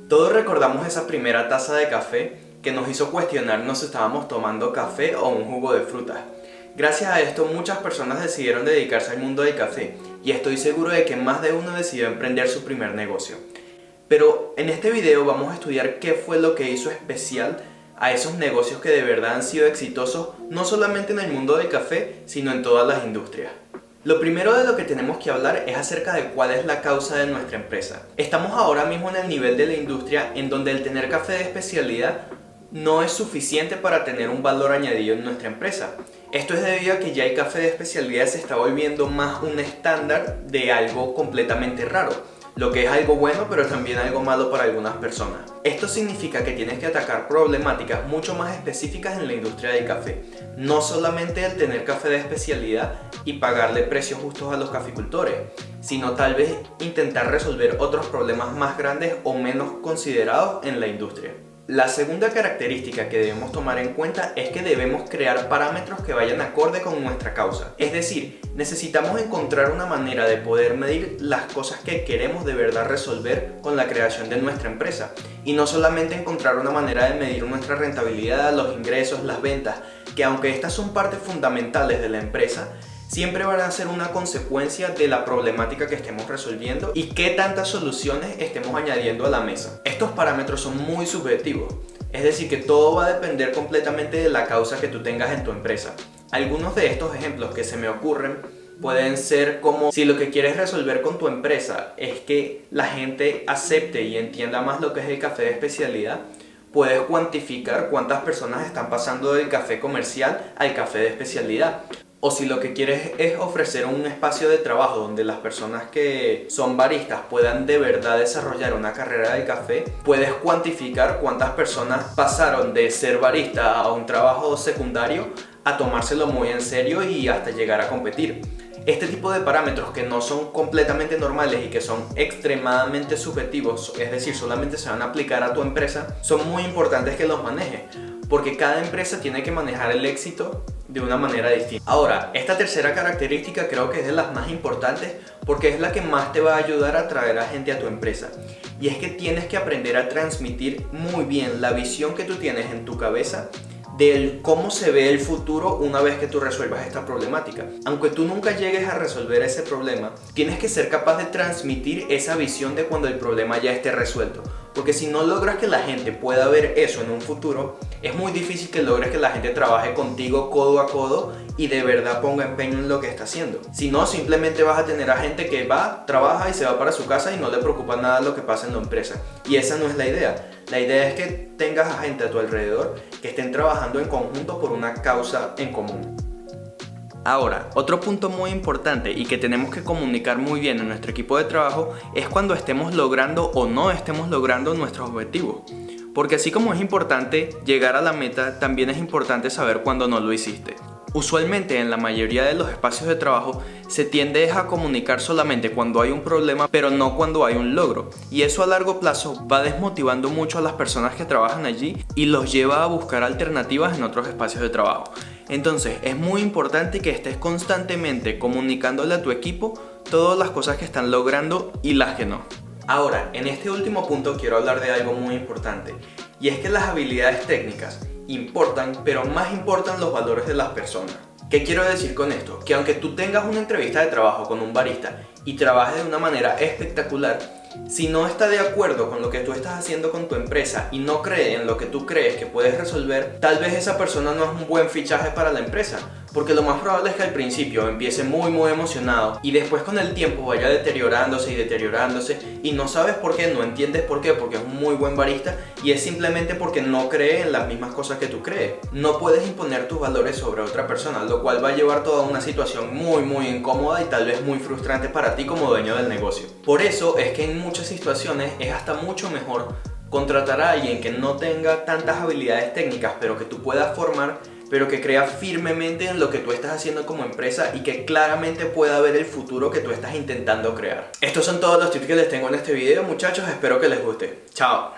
Todos recordamos esa primera taza de café que nos hizo cuestionarnos si estábamos tomando café o un jugo de fruta. Gracias a esto muchas personas decidieron dedicarse al mundo del café y estoy seguro de que más de uno decidió emprender su primer negocio. Pero en este video vamos a estudiar qué fue lo que hizo especial a esos negocios que de verdad han sido exitosos no solamente en el mundo del café, sino en todas las industrias. Lo primero de lo que tenemos que hablar es acerca de cuál es la causa de nuestra empresa. Estamos ahora mismo en el nivel de la industria en donde el tener café de especialidad no es suficiente para tener un valor añadido en nuestra empresa. Esto es debido a que ya el café de especialidad se está volviendo más un estándar de algo completamente raro. Lo que es algo bueno, pero también algo malo para algunas personas. Esto significa que tienes que atacar problemáticas mucho más específicas en la industria del café. No solamente el tener café de especialidad y pagarle precios justos a los caficultores, sino tal vez intentar resolver otros problemas más grandes o menos considerados en la industria. La segunda característica que debemos tomar en cuenta es que debemos crear parámetros que vayan acorde con nuestra causa. Es decir, necesitamos encontrar una manera de poder medir las cosas que queremos de verdad resolver con la creación de nuestra empresa. Y no solamente encontrar una manera de medir nuestra rentabilidad, los ingresos, las ventas, que aunque estas son partes fundamentales de la empresa, siempre van a ser una consecuencia de la problemática que estemos resolviendo y qué tantas soluciones estemos añadiendo a la mesa. Estos parámetros son muy subjetivos, es decir que todo va a depender completamente de la causa que tú tengas en tu empresa. Algunos de estos ejemplos que se me ocurren pueden ser como si lo que quieres resolver con tu empresa es que la gente acepte y entienda más lo que es el café de especialidad, puedes cuantificar cuántas personas están pasando del café comercial al café de especialidad. O si lo que quieres es ofrecer un espacio de trabajo donde las personas que son baristas puedan de verdad desarrollar una carrera de café, puedes cuantificar cuántas personas pasaron de ser barista a un trabajo secundario a tomárselo muy en serio y hasta llegar a competir. Este tipo de parámetros que no son completamente normales y que son extremadamente subjetivos, es decir, solamente se van a aplicar a tu empresa, son muy importantes que los manejes, porque cada empresa tiene que manejar el éxito de una manera distinta. Ahora, esta tercera característica creo que es de las más importantes porque es la que más te va a ayudar a atraer a gente a tu empresa. Y es que tienes que aprender a transmitir muy bien la visión que tú tienes en tu cabeza de cómo se ve el futuro una vez que tú resuelvas esta problemática. Aunque tú nunca llegues a resolver ese problema, tienes que ser capaz de transmitir esa visión de cuando el problema ya esté resuelto. Porque si no logras que la gente pueda ver eso en un futuro, es muy difícil que logres que la gente trabaje contigo codo a codo y de verdad ponga empeño en lo que está haciendo. Si no, simplemente vas a tener a gente que va, trabaja y se va para su casa y no le preocupa nada lo que pasa en la empresa. Y esa no es la idea. La idea es que tengas a gente a tu alrededor que estén trabajando en conjunto por una causa en común. Ahora, otro punto muy importante y que tenemos que comunicar muy bien en nuestro equipo de trabajo es cuando estemos logrando o no estemos logrando nuestros objetivos. Porque así como es importante llegar a la meta, también es importante saber cuándo no lo hiciste. Usualmente en la mayoría de los espacios de trabajo se tiende a comunicar solamente cuando hay un problema, pero no cuando hay un logro. Y eso a largo plazo va desmotivando mucho a las personas que trabajan allí y los lleva a buscar alternativas en otros espacios de trabajo. Entonces es muy importante que estés constantemente comunicándole a tu equipo todas las cosas que están logrando y las que no. Ahora, en este último punto quiero hablar de algo muy importante, y es que las habilidades técnicas importan, pero más importan los valores de las personas. ¿Qué quiero decir con esto? Que aunque tú tengas una entrevista de trabajo con un barista y trabajes de una manera espectacular, si no está de acuerdo con lo que tú estás haciendo con tu empresa y no cree en lo que tú crees que puedes resolver, tal vez esa persona no es un buen fichaje para la empresa. Porque lo más probable es que al principio empiece muy emocionado y después con el tiempo vaya deteriorándose y no sabes por qué, no entiendes por qué, porque es un muy buen barista y es simplemente porque no cree en las mismas cosas que tú crees. No puedes imponer tus valores sobre otra persona, lo cual va a llevar toda una situación muy incómoda y tal vez muy frustrante para ti como dueño del negocio. Por eso es que en muchas situaciones es hasta mucho mejor contratar a alguien que no tenga tantas habilidades técnicas pero que tú puedas formar, pero que crea firmemente en lo que tú estás haciendo como empresa y que claramente pueda ver el futuro que tú estás intentando crear. Estos son todos los tips que les tengo en este video, muchachos, espero que les guste. Chao.